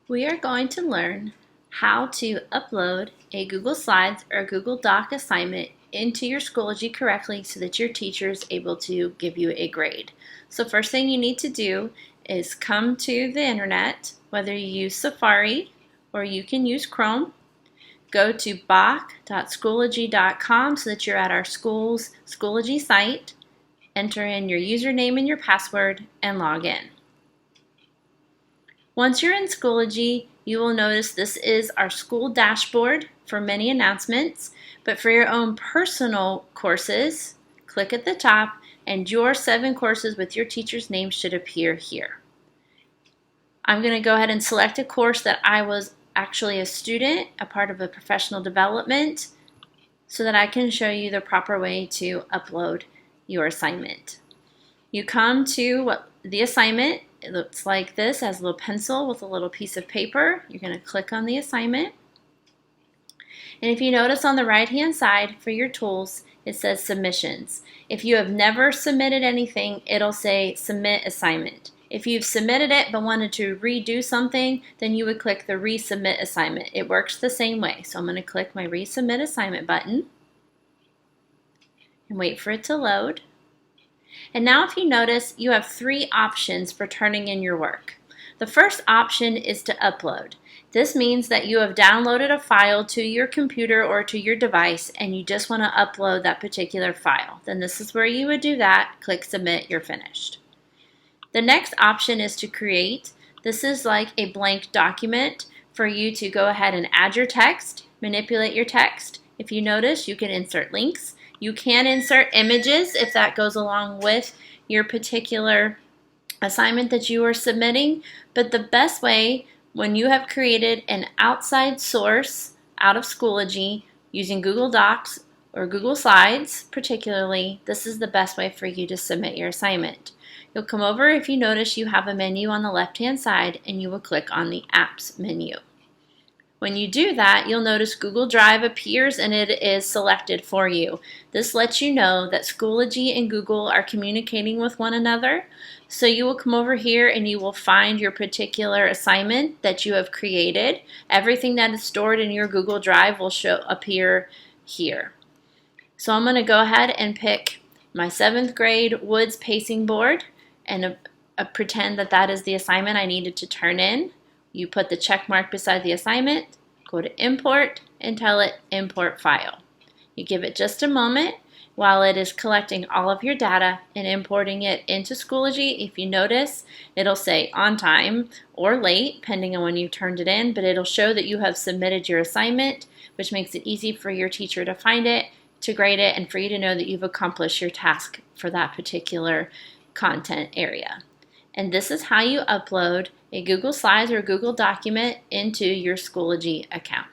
We are going to learn how to upload a Google Slides or Google Doc assignment into your Schoology correctly so that your teacher is able to give you a grade. So first thing you need to do is come to the internet, whether you use Safari or you can use Chrome. Go to bach.schoology.com so that you're at our school's Schoology site. Enter in your username and your password and log in. Once you're in Schoology, you will notice this is our school dashboard for many announcements, but for your own personal courses, click at the top and your 7 courses with your teacher's name should appear here. I'm going to go ahead and select a course that I was actually a student, a part of a professional development, so that I can show you the proper way to upload your assignment. You come to the assignment. It looks like this, as a little pencil with a little piece of paper. You're going to click on the assignment. And if you notice on the right-hand side for your tools, it says submissions. If you have never submitted anything, it'll say submit assignment. If you've submitted it but wanted to redo something, then you would click the resubmit assignment. It works the same way. So I'm going to click my resubmit assignment button and wait for it to load. And now if you notice, you have 3 options for turning in your work. The first option is to upload. This means that you have downloaded a file to your computer or to your device and you just want to upload that particular file. Then this is where you would do that. Click submit, you're finished. The next option is to create. This is like a blank document for you to go ahead and add your text, manipulate your text. If you notice, you can insert links. You can insert images if that goes along with your particular assignment that you are submitting, but the best way, when you have created an outside source out of Schoology using Google Docs or Google Slides particularly, this is the best way for you to submit your assignment. You'll come over, if you notice, you have a menu on the left-hand side and you will click on the Apps menu. When you do that, you'll notice Google Drive appears and it is selected for you. This lets you know that Schoology and Google are communicating with one another. So you will come over here and you will find your particular assignment that you have created. Everything that is stored in your Google Drive will appear here. So I'm going to go ahead and pick my 7th grade Woods pacing board and pretend that that is the assignment I needed to turn in. You put the check mark beside the assignment, go to import, and tell it import file. You give it just a moment while it is collecting all of your data and importing it into Schoology. If you notice, it'll say on time or late, depending on when you turned it in, but it'll show that you have submitted your assignment, which makes it easy for your teacher to find it, to grade it, and for you to know that you've accomplished your task for that particular content area. And this is how you upload a Google Slides or a Google document into your Schoology account.